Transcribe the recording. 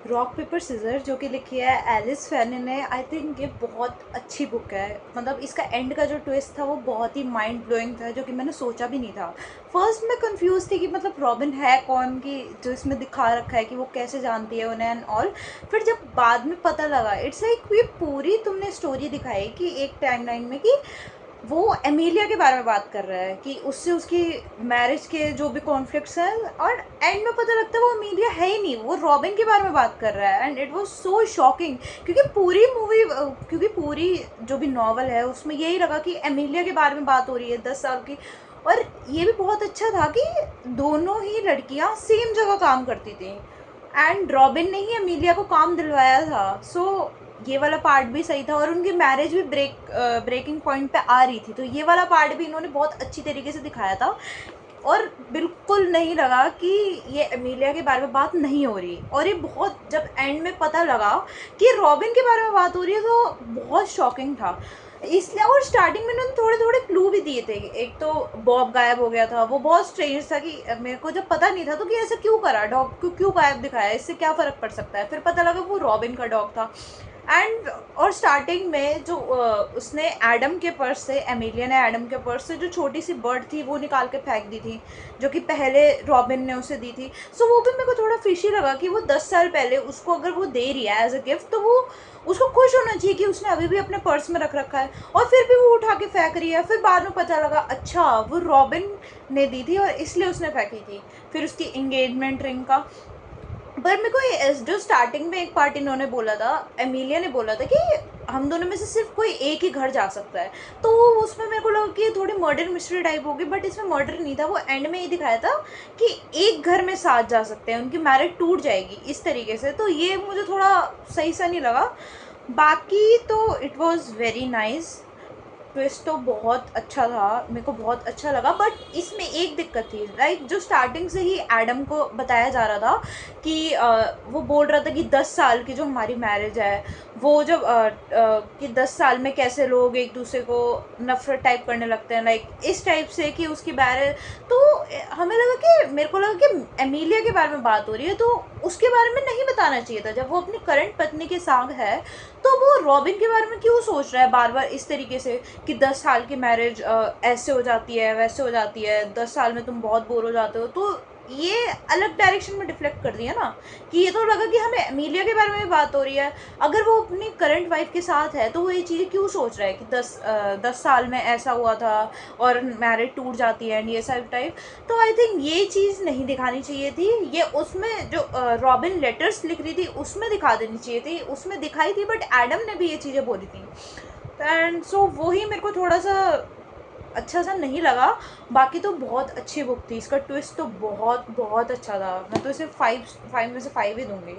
Rock paper scissor जो कि लिखी है एलिस फेनी ने। आई थिंक ये बहुत अच्छी बुक है। मतलब इसका एंड का जो ट्विस्ट था वो बहुत ही माइंड ब्लोइंग था, जो कि मैंने सोचा भी नहीं था। फर्स्ट मैं कंफ्यूज थी कि मतलब रॉबिन है कौन, की जो इसमें दिखा रखा है कि वो कैसे जानती है उन्हें एंड ऑल। फिर जब बाद में पता लगा, इट्स लाइक ये पूरी तुमने स्टोरी दिखाई कि एक टाइमलाइन में कि वो एमिलिया के बारे में बात कर रहा है कि उससे उसकी मैरिज के जो भी कॉन्फ्लिक्ट्स हैं, और एंड में पता लगता है वो एमिलिया है ही नहीं, वो रॉबिन के बारे में बात कर रहा है। And it was so shocking, क्योंकि पूरी मूवी, क्योंकि पूरी जो भी नॉवल है उसमें यही लगा कि एमिलिया के बारे में बात हो रही है 10 साल की। और ये भी बहुत अच्छा था कि दोनों ही लड़कियां सेम जगह काम करती थी एंड रॉबिन ने ही एमिलिया को काम दिलवाया था। सो ये वाला पार्ट भी सही था, और उनकी मैरिज भी ब्रेकिंग पॉइंट पे आ रही थी, तो ये वाला पार्ट भी इन्होंने बहुत अच्छी तरीके से दिखाया था। और बिल्कुल नहीं लगा कि ये एमिलिया के बारे में बात नहीं हो रही। और ये बहुत, जब एंड में पता लगा कि रॉबिन के बारे में बात हो रही है, तो बहुत शॉकिंग था इसलिए। और स्टार्टिंग में उन्होंने थोड़े थोड़े क्लू भी दिए थे। एक तो बॉब गायब हो गया था, वो बहुत स्ट्रेंज था कि मेरे को जब पता नहीं था तो कि ऐसा क्यों करा, डॉग को क्यों गायब दिखाया, इससे क्या फ़र्क पड़ सकता है। फिर पता लगा वो रॉबिन का डॉग था। एंड और स्टार्टिंग में जो उसने एडम के पर्स से, एमिलिया ने एडम के पर्स से जो छोटी सी बर्ड थी वो निकाल के फेंक दी थी, जो कि पहले रॉबिन ने उसे दी थी। सो वो भी मेरे को थोड़ा फिशी लगा कि वो 10 साल पहले उसको अगर वो दे रही है एज अ गिफ्ट, तो वो उसको खुश होना चाहिए कि उसने अभी भी अपने पर्स में रख रखा है, और फिर भी वो उठा के फेंक रही है। फिर बाद में पता लगा अच्छा वो रॉबिन ने दी थी और इसलिए उसने फेंकी थी, फिर उसकी इंगेजमेंट रिंग का। पर मेरे को जो स्टार्टिंग में एक पार्ट इन्होंने बोला था, एमिलिया ने बोला था कि हम दोनों में से सिर्फ कोई एक ही घर जा सकता है, तो उसमें मेरे को लगा कि थोड़ी मर्डर मिस्ट्री टाइप होगी, बट इसमें मर्डर नहीं था। वो एंड में ही दिखाया था कि एक घर में साथ जा सकते हैं, उनकी मैरिज टूट जाएगी इस तरीके से। तो ये मुझे थोड़ा सही सा नहीं लगा। बाकी तो it was very nice. Twist तो बहुत अच्छा था, मेरे को बहुत अच्छा लगा। बट इसमें एक दिक्कत थी, लाइक जो स्टार्टिंग से ही एडम को बताया जा रहा था कि वो बोल रहा था कि 10 साल की जो हमारी मैरिज है, वो जब कि 10 साल में कैसे लोग एक दूसरे को नफरत टाइप करने लगते हैं, लाइक इस टाइप से कि उसकी मैरिज। तो हमें लगा कि, मेरे को लगा कि एमिलिया के बारे में बात हो रही है, तो उसके बारे में नहीं बताना चाहिए था। जब वो अपनी करंट पत्नी के साथ है, तो वो रॉबिन के बारे में क्यों सोच रहा है बार बार इस तरीके से कि 10 साल की मैरिज ऐसे हो जाती है, वैसे हो जाती है, 10 साल में तुम बहुत बोर हो जाते हो। तो ये अलग डायरेक्शन में डिफ्लेक्ट कर दिया ना, कि ये तो लगा कि हमें एमिलिया के बारे में बात हो रही है। अगर वो अपनी करंट वाइफ के साथ है तो वो ये चीज़ें क्यों सोच रहा है कि 10 साल में ऐसा हुआ था और मैरिज टूट जाती है एंड ये सब टाइप। तो आई थिंक ये चीज़ नहीं दिखानी चाहिए थी। ये उसमें जो रॉबिन लेटर्स लिख रही थी उसमें दिखा देनी चाहिए थी, उसमें दिखाई थी, बट एडम ने भी ये चीज़ें बोली थी। एंड सो वही मेरे को थोड़ा सा अच्छा सा नहीं लगा। बाकी तो बहुत अच्छी बुक थी, इसका ट्विस्ट तो बहुत बहुत अच्छा था। मैं तो इसे 5 में से 5 ही दूंगी।